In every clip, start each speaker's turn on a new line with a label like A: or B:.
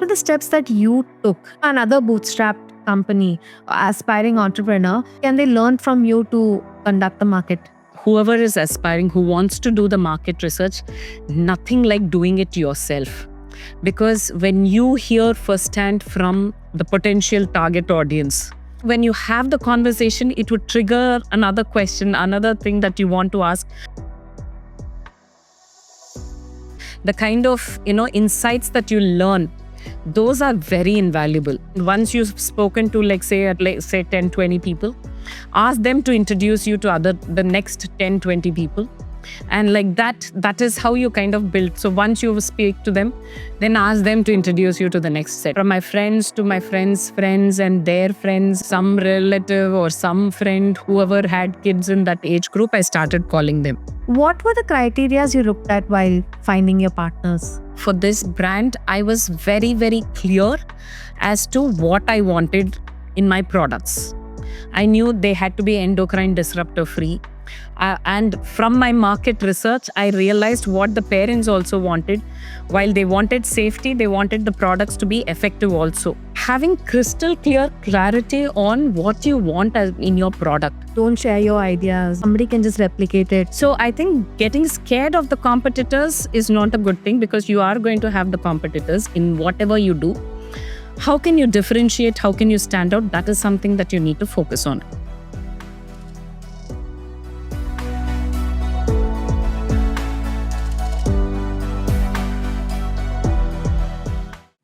A: the steps that you took? Another bootstrapped company, aspiring entrepreneur, can they learn from you to conduct the market?
B: Whoever is aspiring, who wants to do the market research, nothing like doing it yourself. Because when you hear firsthand from the potential target audience, when you have the conversation, it would trigger another question, another thing that you want to ask. The kind of insights that you learn, those are very invaluable. Once you've spoken to say 10, 20 people, ask them to introduce you to the next 10, 20 people. And like that is how you kind of build. So once you speak to them, then ask them to introduce you to the next set. From my friends to my friends' friends and their friends, some relative or some friend, whoever had kids in that age group, I started calling them.
A: What were the criteria you looked at while finding your partners?
B: For this brand, I was very, very clear as to what I wanted in my products. I knew they had to be endocrine disruptor free. And from my market research, I realized what the parents also wanted. While they wanted safety, they wanted the products to be effective also. Having crystal clear clarity on what you want in your product.
A: Don't share your ideas. Somebody can just replicate it.
B: So I think getting scared of the competitors is not a good thing, because you are going to have the competitors in whatever you do. How can you differentiate? How can you stand out? That is something that you need to focus on.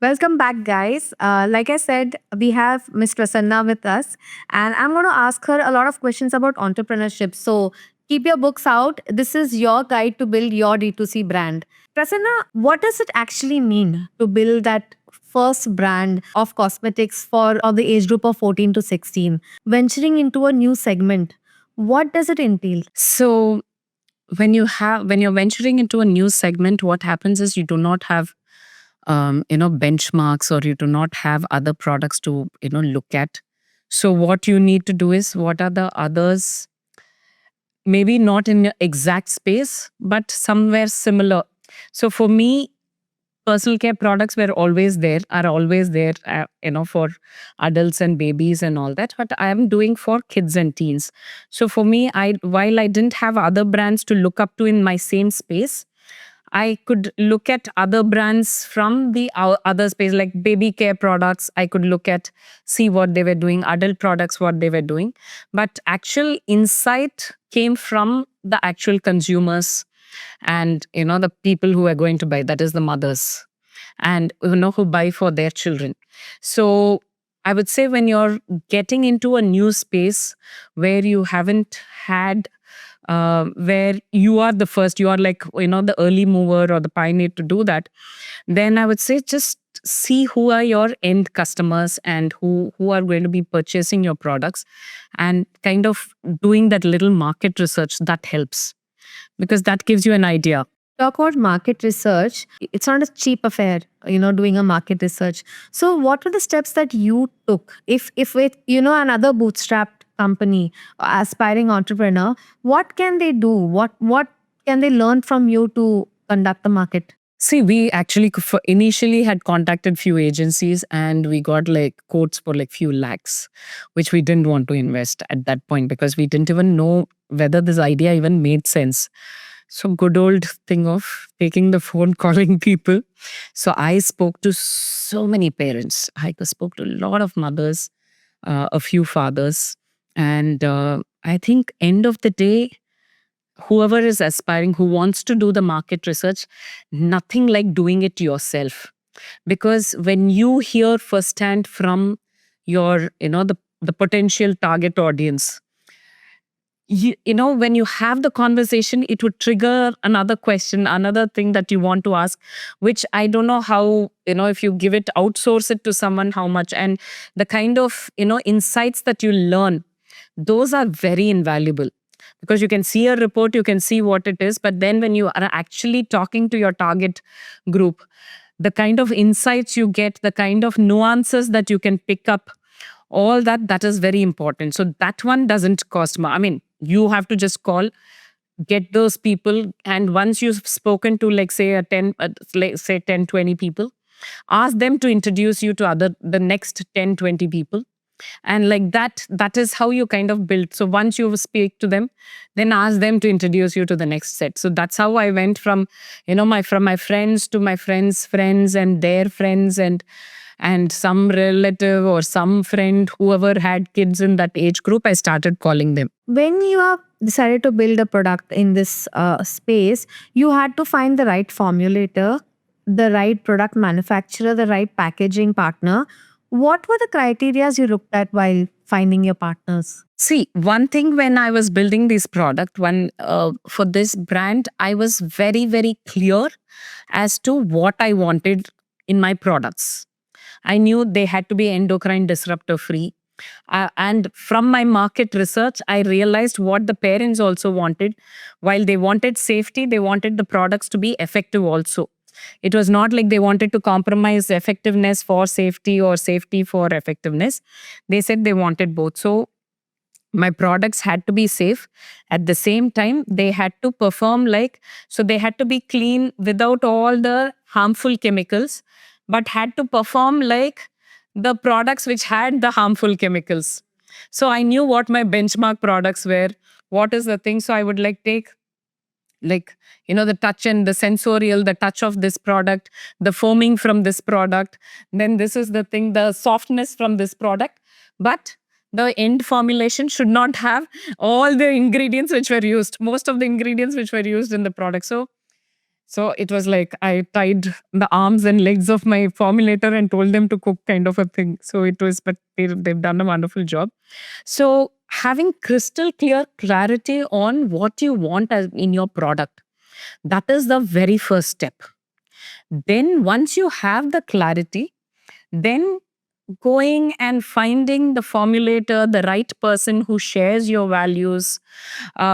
A: Welcome back, guys. Like I said, we have Ms. Prasanna with us, and I'm going to ask her a lot of questions about entrepreneurship. So keep your books out. This is your guide to build your D2C brand. Prasanna, what does it actually mean to build that first brand of cosmetics for the age group of 14 to 16? Venturing into a new segment, what does it entail?
B: So when you're venturing into a new segment, what happens is you do not have benchmarks, or you do not have other products to look at. So what you need to do is, what are the others, maybe not in your exact space, but somewhere similar. So for me, personal care products are always there, for adults and babies and all that. But I am doing for kids and teens. So for me, while I didn't have other brands to look up to in my same space, I could look at other brands from the other space, like baby care products. I could see what they were doing, adult products, what they were doing. But actual insight came from the actual consumers and, the people who are going to buy, that is the mothers, and, who buy for their children. So I would say, when you're getting into a new space where you haven't had where you are the first, you are like, the early mover or the pioneer to do that, then I would say just see who are your end customers and who are going to be purchasing your products, and kind of doing that little market research. That helps, because that gives you an idea.
A: Talk about market research. It's not a cheap affair, doing a market research. So what were the steps that you took? If with, another bootstrapped company, aspiring entrepreneur, what can they do? What can they learn from you to conduct the market?
B: See, we actually initially had contacted few agencies, and we got quotes for few lakhs, which we didn't want to invest at that point, because we didn't even know whether this idea even made sense. So good old thing of taking the phone, calling people. So I spoke to so many parents. I spoke to a lot of mothers, a few fathers. And I think end of the day, whoever is aspiring, who wants to do the market research, nothing like doing it yourself. Because when you hear firsthand from your, the potential target audience, when you have the conversation, it would trigger another question, another thing that you want to ask, which I don't know how, if you give it, outsource it to someone, how much. And the kind of, insights that you learn, those are very invaluable, because you can see a report, you can see what it is. But then when you are actually talking to your target group, the kind of insights you get, the kind of nuances that you can pick up, all that is very important. So that one doesn't cost much. I mean, you have to just call, get those people. And once you've spoken to say 10, 20 people, ask them to introduce you to the next 10-20 people. And like that is how you kind of build. So once you speak to them, then ask them to introduce you to the next set. So that's how I went from, from my friends to my friends friends and their friends, and some relative or some friend, whoever had kids in that age group, I started calling them.
A: When you have decided to build a product in this space, you had to find the right formulator, the right product manufacturer, the right packaging partner. What were the criteria you looked at while finding your partners?
B: See, one thing, when I was building this product, for this brand, I was very, very clear as to what I wanted in my products. I knew they had to be endocrine disruptor free. And from my market research, I realized what the parents also wanted. While they wanted safety, they wanted the products to be effective also. It was not like they wanted to compromise effectiveness for safety or safety for effectiveness. They said they wanted both. So my products had to be safe. At the same time, they had to perform so they had to be clean without all the harmful chemicals, but had to perform like the products which had the harmful chemicals. So I knew what my benchmark products were. What is the thing? So I would take the touch and the sensorial, the touch of this product, the foaming from this product. Then this is the thing, the softness from this product. But the end formulation should not have all the ingredients which were used, most of the ingredients which were used in the product. So it was like I tied the arms and legs of my formulator and told them to cook, kind of a thing. So it was, but they've done a wonderful job. So having crystal clear clarity on what you want in your product, that is the very first step. Then once you have the clarity, then going and finding the formulator, the right person who shares your values,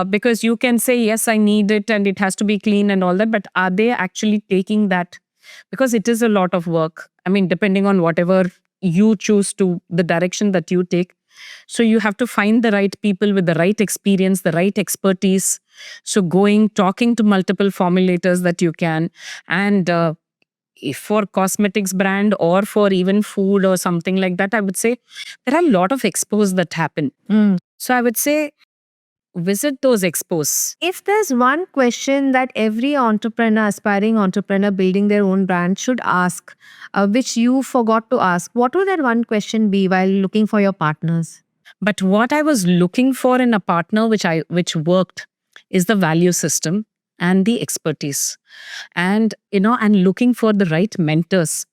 B: because you can say, yes, I need it and it has to be clean and all that, but are they actually taking that? Because it is a lot of work. I mean, depending on whatever you choose to, the direction that you take. So you have to find the right people with the right experience, the right expertise. So talking to multiple formulators that you can, and if for cosmetics brand or for even food or something like that, I would say there are a lot of expos that happen. So I would say visit those expos.
A: If there's one question that every entrepreneur, aspiring entrepreneur building their own brand should ask, which you forgot to ask, what would that one question be while looking for your partners?
B: But what I was looking for in a partner which worked is the value system and the expertise, and and looking for the right mentors,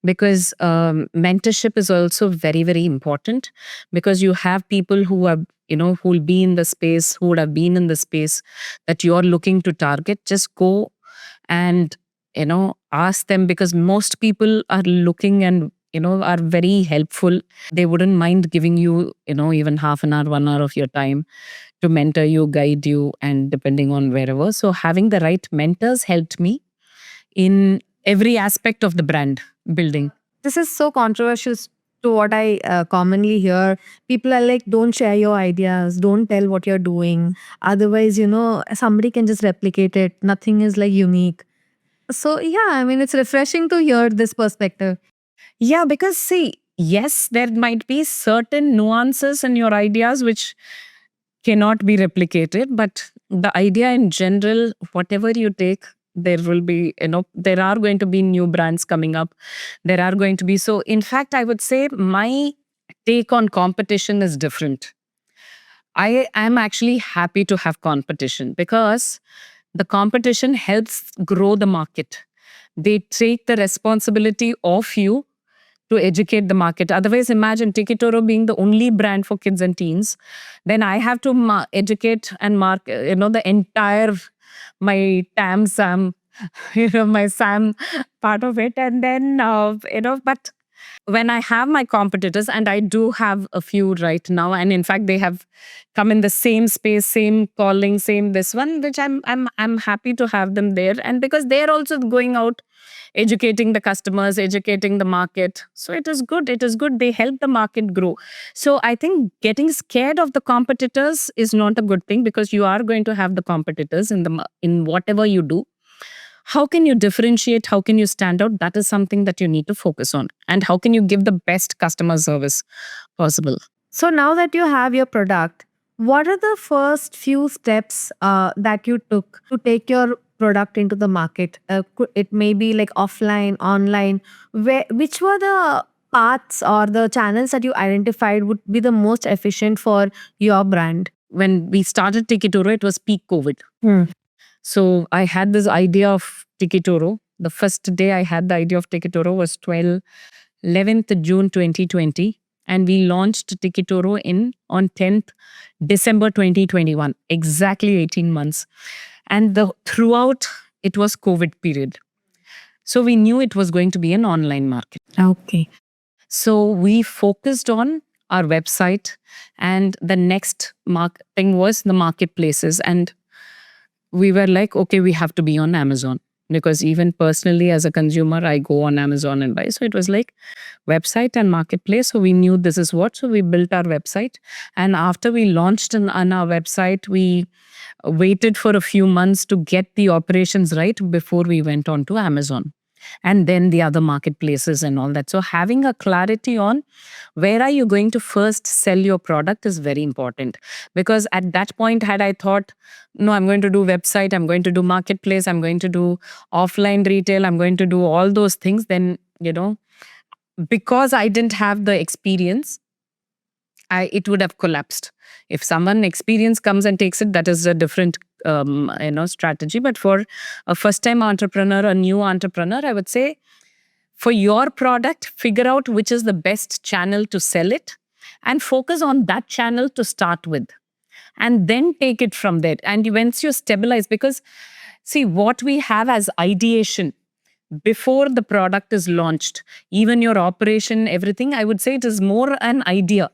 B: because mentorship is also very, very important, because you have people who are who will be in the space, who would have been in the space that you're looking to target. Just go and ask them, because most people are looking and are very helpful. They wouldn't mind giving you even half an hour, 1 hour of your time to mentor you, guide you, and depending on wherever. So having the right mentors helped me in every aspect of the brand building.
A: This is so controversial to what I commonly hear. People are like, don't share your ideas, don't tell what you're doing. Otherwise, somebody can just replicate it. Nothing is like unique. So, yeah, I mean, it's refreshing to hear this perspective.
B: Yeah, because see, yes, there might be certain nuances in your ideas which cannot be replicated, but the idea in general, whatever you take, there will be, there are going to be new brands coming up. There are going to be, so in fact, I would say my take on competition is different. I am actually happy to have competition, because the competition helps grow the market. They take the responsibility of you to educate the market. Otherwise, imagine Tikitoro being the only brand for kids and teens. Then I have to educate and mark, the entire, my TAM, SAM, my SAM part of it. And then, but when I have my competitors, and I do have a few right now, and in fact, they have come in the same space, same calling, same this one, which I'm happy to have them there. And because they're also going out, educating the customers, educating the market. So it is good. It is good. They help the market grow. So I think getting scared of the competitors is not a good thing, because you are going to have the competitors in whatever you do. How can you differentiate? How can you stand out? That is something that you need to focus on. And how can you give the best customer service possible?
A: So now that you have your product, what are the first few steps that you took to take your product into the market? It may be like offline, online. Which were the paths or the channels that you identified would be the most efficient for your brand?
B: When we started Tikitoro, it was peak COVID.
A: Hmm.
B: So I had this idea of Tikitoro. The first day I had the idea of Tikitoro was 11th June 2020. And we launched Tikitoro on 10th December 2021, exactly 18 months. And throughout, it was COVID period. So we knew it was going to be an online market.
A: Okay.
B: So we focused on our website, and the next thing was the marketplaces. And we were like, okay, we have to be on Amazon, because even personally as a consumer, I go on Amazon and buy. So it was like website and marketplace. So we knew this is what. So we built our website. And after we launched on our website, we waited for a few months to get the operations right before we went on to Amazon. And then the other marketplaces and all that. So having a clarity on where are you going to first sell your product is very important. Because at that point, had I thought, no, I'm going to do website, I'm going to do marketplace, I'm going to do offline retail, I'm going to do all those things, then, because I didn't have the experience, it would have collapsed. If someone experienced comes and takes it, that is a different strategy. But for a first-time entrepreneur, a new entrepreneur, I would say, for your product, figure out which is the best channel to sell it and focus on that channel to start with. And then take it from there. And once you stabilize, because see, what we have as ideation before the product is launched, even your operation, everything, I would say it is more an idea.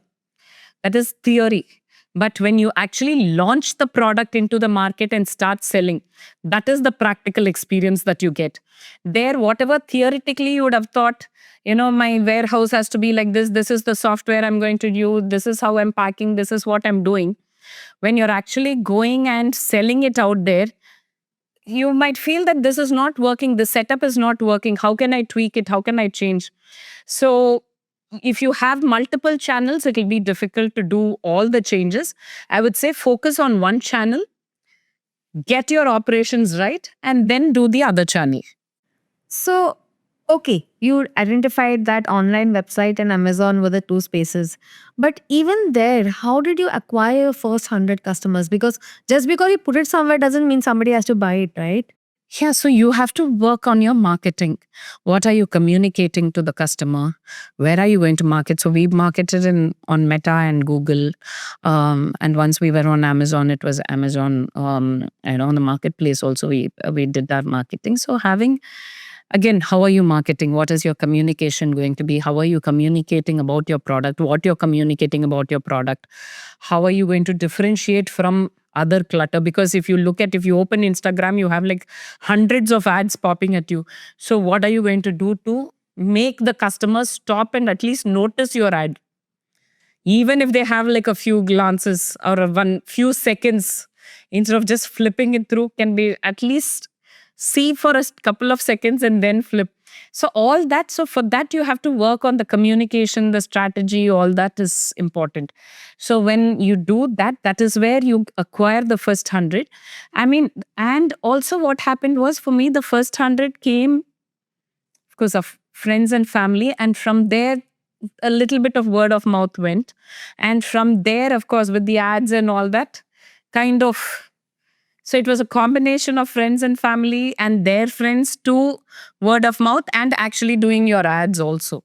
B: That is theory. But when you actually launch the product into the market and start selling, that is the practical experience that you get. There, whatever theoretically you would have thought, my warehouse has to be like this, this is the software I'm going to use, this is how I'm packing, this is what I'm doing. When you're actually going and selling it out there, you might feel that this is not working, the setup is not working. How can I tweak it? How can I change? So if you have multiple channels, it will be difficult to do all the changes. I would say focus on one channel, get your operations right, and then do the other channel.
A: So, okay, you identified that online website and Amazon were the two spaces. But even there, how did you acquire your first 100 customers? Because just because you put it somewhere doesn't mean somebody has to buy it, right?
B: Yeah, so you have to work on your marketing. What are you communicating to the customer? Where are you going to market? So we marketed on Meta and Google. And once we were on Amazon, it was Amazon. And on the marketplace also, we did that marketing. So again, how are you marketing? What is your communication going to be? How are you communicating about your product? What you're communicating about your product? How are you going to differentiate from other clutter? Because if you open Instagram, you have like hundreds of ads popping at you. So what are you going to do to make the customers stop and at least notice your ad? Even if they have like a few glances or few seconds, instead of just flipping it through, can be at least see for a couple of seconds and then flip. So all that, so for that you have to work on the communication, the strategy, all that is important. So when you do that, that is where you acquire the first 100. And also what happened was, for me, the first 100 came because of friends and family. And from there, a little bit of word of mouth went. And from there, of course, with the ads and all that, so it was a combination of friends and family and their friends to word of mouth and actually doing your ads also.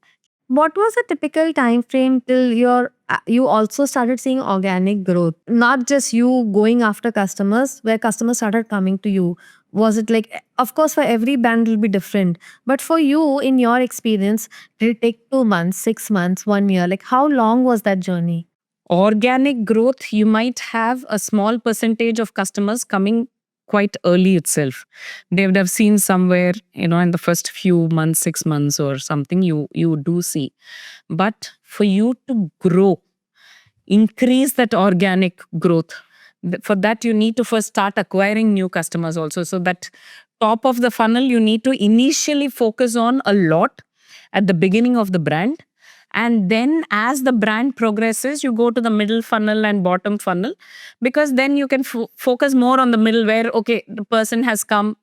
A: What was the typical time frame till you also started seeing organic growth? Not just you going after customers, where customers started coming to you. Was it like, of course, for every brand it will be different. But for you, in your experience, did it take 2 months, 6 months, 1 year? Like, how long was that journey?
B: Organic growth, you might have a small percentage of customers coming quite early itself. They would have seen somewhere, in the first few months, 6 months or something, you do see. But for you to grow, increase that organic growth, for that you need to first start acquiring new customers also. So that top of the funnel, you need to initially focus on a lot at the beginning of the brand. And then as the brand progresses, you go to the middle funnel and bottom funnel, because then you can focus more on the middle where, okay, the person has come,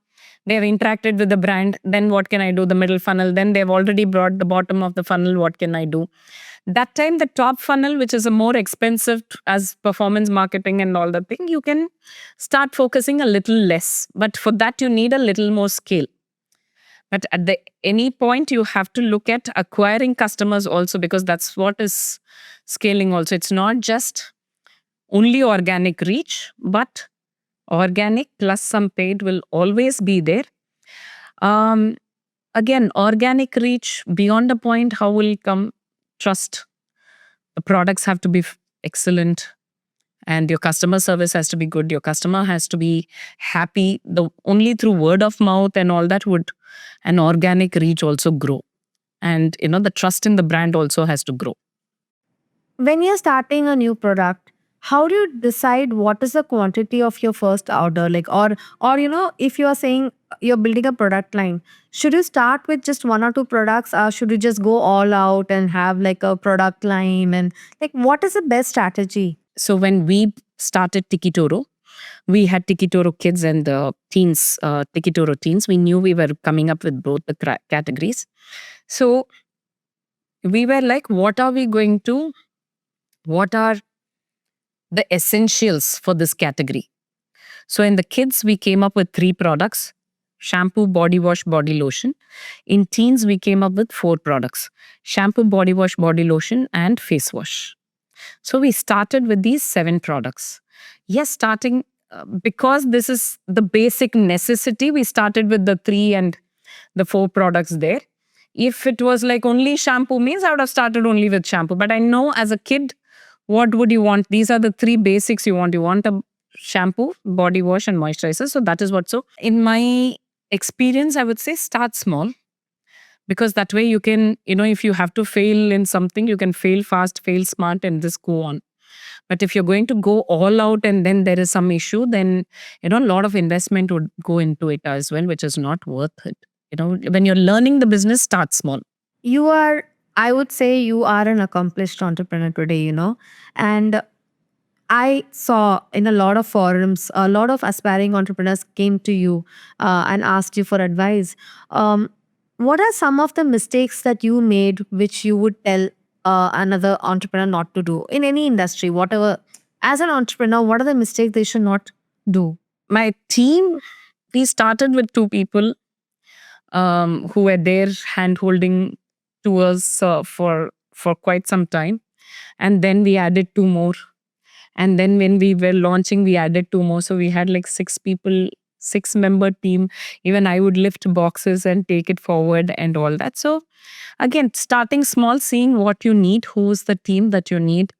B: they've interacted with the brand. Then what can I do? The middle funnel. Then they've already brought the bottom of the funnel. What can I do? That time, the top funnel, which is a more expensive as performance marketing and all that thing, you can start focusing a little less. But for that, you need a little more scale. But at any point, you have to look at acquiring customers also, because that's what is scaling also. It's not just only organic reach, but organic plus some paid will always be there. Again, organic reach beyond a point, how will it come? Trust. The products have to be excellent, and your customer service has to be good. Your customer has to be happy. Only through word of mouth and all that would an organic reach also grow. And the trust in the brand also has to grow.
A: When you're starting a new product, how do you decide what is the quantity of your first order? Like, or if you are saying you're building a product line, should you start with just one or two products, or should you just go all out and have like a product line? And like, what is the best strategy?
B: So when we started Tikitoro, we had Tikitoro Kids and the teens, Tikitoro Teens. We knew we were coming up with both the categories. So we were like, what are the essentials for this category? So in the kids, we came up with 3 products: shampoo, body wash, body lotion. In teens, we came up with 4 products: shampoo, body wash, body lotion, and face wash. So we started with these 7 products. Yes, starting because this is the basic necessity, we started with the 3 and the 4 products there. If it was like only shampoo means, I would have started only with shampoo. But I know as a kid, what would you want? These are the 3 basics you want. You want a shampoo, body wash, and moisturizer. So that is what. So in my experience, I would say start small, because that way you can, if you have to fail in something, you can fail fast, fail smart, and just go on. But if you're going to go all out and then there is some issue, then, a lot of investment would go into it as well, which is not worth it. When you're learning the business, start small.
A: I would say you are an accomplished entrepreneur today, and I saw in a lot of forums, a lot of aspiring entrepreneurs came to you and asked you for advice. What are some of the mistakes that you made which you would tell another entrepreneur not to do in any industry, whatever? As an entrepreneur, what are the mistakes they should not do?
B: My team, we started with 2 people who were there hand-holding to us for quite some time. And then we added 2 more. And then when we were launching, we added 2 more. So we had like 6 people, 6-member team. Even I would lift boxes and take it forward and all that. So again, starting small, seeing what you need, who's the team that you need,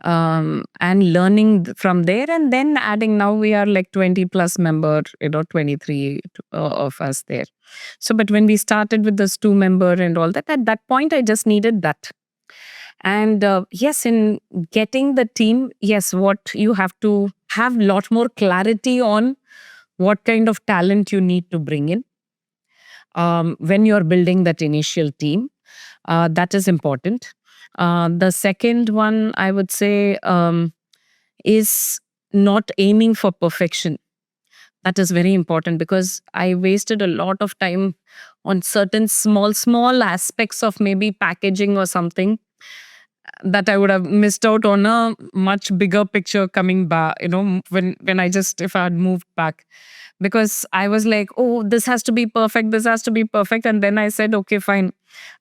B: and learning from there, and then adding. Now we are like 20 plus member, 23 of us there. So, but when we started with this 2-member and all that, at that point, I just needed that. And yes, in getting the team, yes, what you have to have a lot more clarity on what kind of talent you need to bring in when you're building that initial team. That is important. The second one, I would say, is not aiming for perfection. That is very important, because I wasted a lot of time on certain small aspects of maybe packaging or something, that I would have missed out on a much bigger picture coming back, when if I had moved back. Because I was like, oh, this has to be perfect, this has to be perfect. And then I said, okay, fine.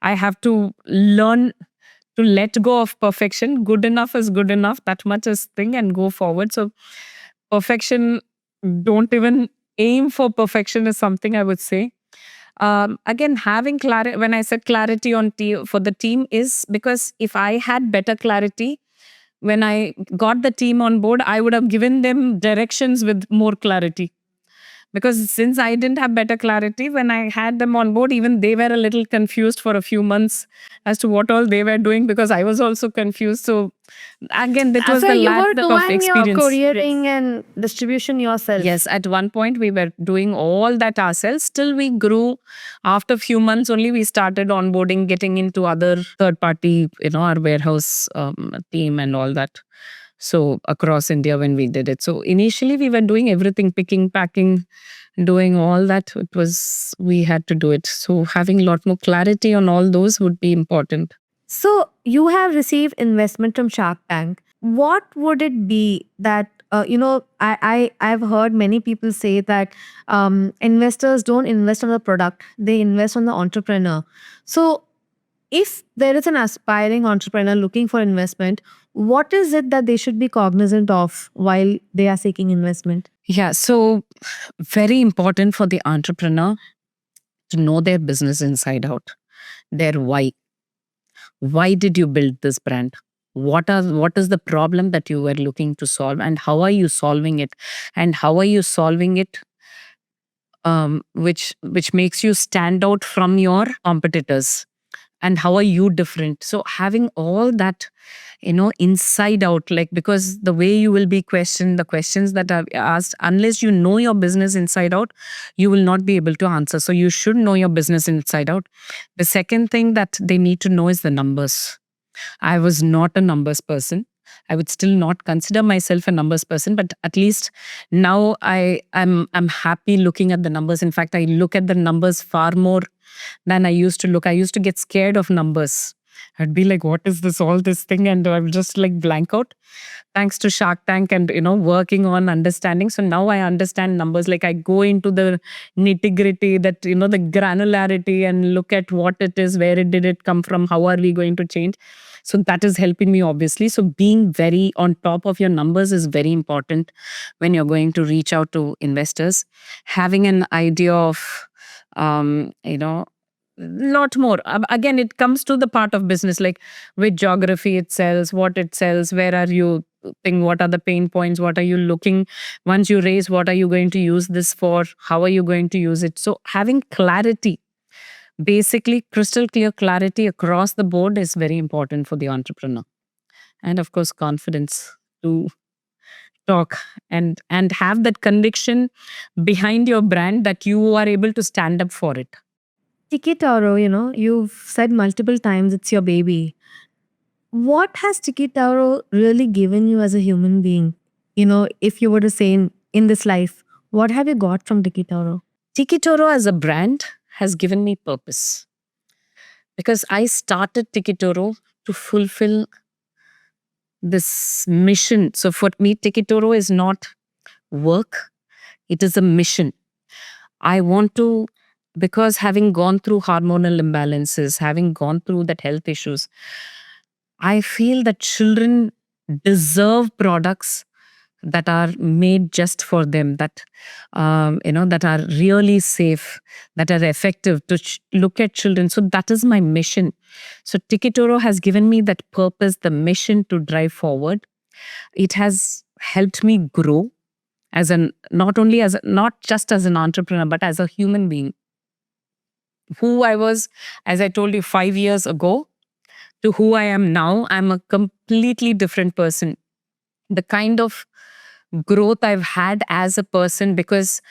B: I have to learn to let go of perfection. Good enough is good enough. That much is thing, and go forward. So perfection, don't even aim for perfection, is something I would say. Again, having clarity, when I said clarity for the team, is because if I had better clarity, when I got the team on board, I would have given them directions with more clarity. Because since I didn't have better clarity, when I had them on board, even they were a little confused for a few months as to what all they were doing, because I was also confused. So again, that was
A: So
B: the
A: you
B: lack
A: were
B: of
A: doing your
B: experience.
A: couriering and distribution yourself.
B: Yes, at one point we were doing all that ourselves. Still, we grew. After a few months, only we started onboarding, getting into other third party, our warehouse team and all that. So across India when we did it. So initially we were doing everything, picking, packing, doing all that. We had to do it. So having a lot more clarity on all those would be important.
A: So you have received investment from Shark Tank. What would it be that I've heard many people say that investors don't invest on the product; they invest on the entrepreneur. So if there is an aspiring entrepreneur looking for investment, what is it that they should be cognizant of while they are seeking investment?
B: Yeah. So very important for the entrepreneur to know their business inside out, their why. Why did you build this brand? What is the problem that you were looking to solve, and how are you solving it? And how are you solving it, which makes you stand out from your competitors? And how are you different? So having all that, inside out, like, because the way you will be questioned, the questions that are asked, unless you know your business inside out, you will not be able to answer. So you should know your business inside out. The second thing that they need to know is the numbers. I was not a numbers person. I would still not consider myself a numbers person, but at least now I'm happy looking at the numbers. In fact, I look at the numbers far more than I used to look. I used to get scared of numbers. I'd be like, what is this, all this thing? And I would just like blank out. Thanks to Shark Tank and, working on understanding. So now I understand numbers. Like I go into the nitty gritty, that, the granularity, and look at what it is, where did it come from, how are we going to change. So that is helping me, obviously. So being very on top of your numbers is very important when you're going to reach out to investors. Having an idea of, lot more. Again, it comes to the part of business, like which geography it sells, what it sells, where are you think, what are the pain points, what are you looking, once you raise, what are you going to use this for, how are you going to use it. So having clarity, basically crystal clear clarity across the board, is very important for the entrepreneur. And of course, confidence to talk and have that conviction behind your brand, that you are able to stand up for it.
A: Tiki Toro, you've said multiple times it's your baby. What has Tiki Toro really given you as a human being? If you were to say in this life, what have you got from Tiki Toro?
B: Tiki Toro as a brand has given me purpose, because I started Tiki Toro to fulfill this mission. So for me, Tiki Toro is not work, it is a mission. I want to, because having gone through hormonal imbalances, having gone through that health issues, I feel that children deserve products that are made just for them, that that are really safe, that are effective to look at children. So that is my mission. So Tiki Toro has given me that purpose, the mission to drive forward. It has helped me grow as an, not just as an entrepreneur, but as a human being. Who I was, as I told you, 5 years ago, to who I am now, I'm a completely different person. The kind of growth I've had as a person, because,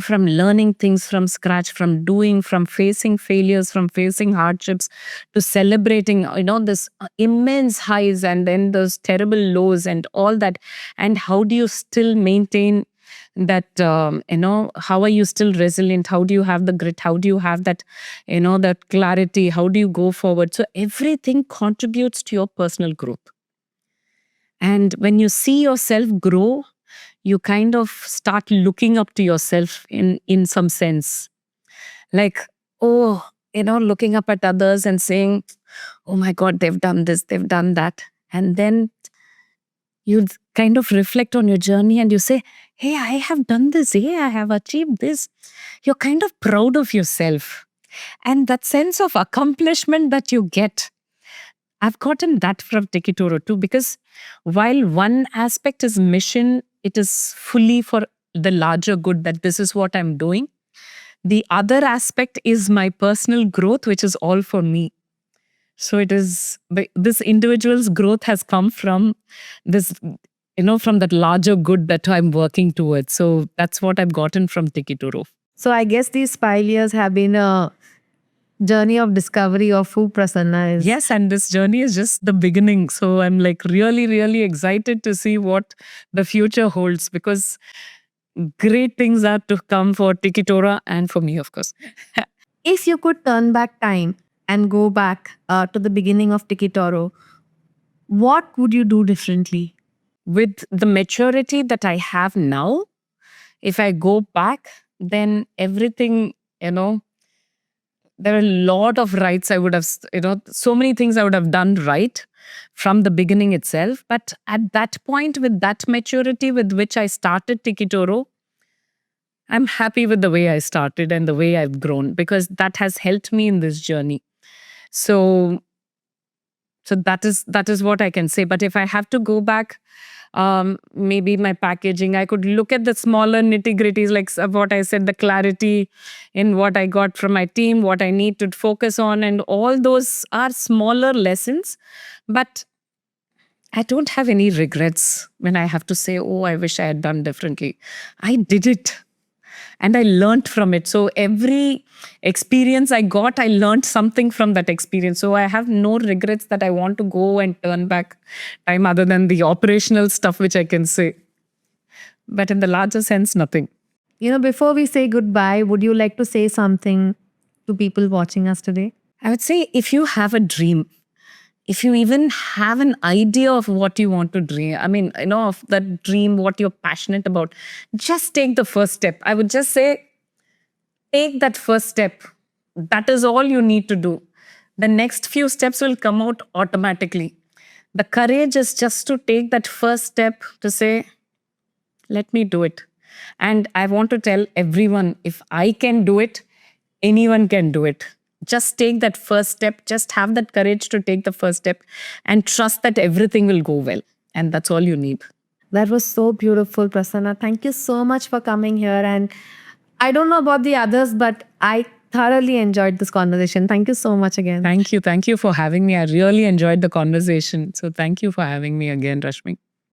B: from learning things from scratch, from facing failures, from facing hardships, to celebrating, this immense highs and then those terrible lows and all that. And how do you still maintain that, how are you still resilient? How do you have the grit? How do you have that, that clarity? How do you go forward? So everything contributes to your personal growth. And when you see yourself grow, you kind of start looking up to yourself in some sense. Like, oh, looking up at others and saying, oh my God, they've done this, they've done that. And then you kind of reflect on your journey and you say, hey, I have done this. Hey, I have achieved this. You're kind of proud of yourself. And that sense of accomplishment that you get, I've gotten that from Tiki Toro too, because while one aspect is mission, it is fully for the larger good, that this is what I'm doing. The other aspect is my personal growth, which is all for me. So it is, this individual's growth has come from this, from that larger good that I'm working towards. So that's what I've gotten from Tikitoro.
A: So I guess these 5 years have been a journey of discovery of who Prasanna is.
B: Yes, and this journey is just the beginning. So I'm like really, really excited to see what the future holds, because great things are to come for Tikitora and for me, of course.
A: If you could turn back time and go back to the beginning of Tikitoro, what would you do differently?
B: With the maturity that I have now, if I go back, then everything, there are a lot of rights I would have, so many things I would have done right from the beginning itself. But at that point, with that maturity with which I started Tikitoro, I'm happy with the way I started and the way I've grown, because that has helped me in this journey. So that is what I can say. But if I have to go back, maybe my packaging, I could look at the smaller nitty-gritties, like what I said, the clarity in what I got from my team, what I need to focus on, and all those are smaller lessons. But I don't have any regrets when I have to say, oh, I wish I had done differently. I did it and I learned from it. So every experience I got, I learned something from that experience. So I have no regrets that I want to go and turn back time, other than the operational stuff, which I can say. But in the larger sense, nothing.
A: Before we say goodbye, would you like to say something to people watching us today?
B: I would say, if you have a dream, if you even have an idea of what you want to dream, of that dream, what you're passionate about, just take the first step. I would just say, take that first step. That is all you need to do. The next few steps will come out automatically. The courage is just to take that first step to say, let me do it. And I want to tell everyone, if I can do it, anyone can do it. Just take that first step. Just have that courage to take the first step and trust that everything will go well. And that's all you need.
A: That was so beautiful, Prasanna. Thank you so much for coming here. And I don't know about the others, but I thoroughly enjoyed this conversation. Thank you so much again.
B: Thank you. Thank you for having me. I really enjoyed the conversation. So thank you for having me again, Rashmi.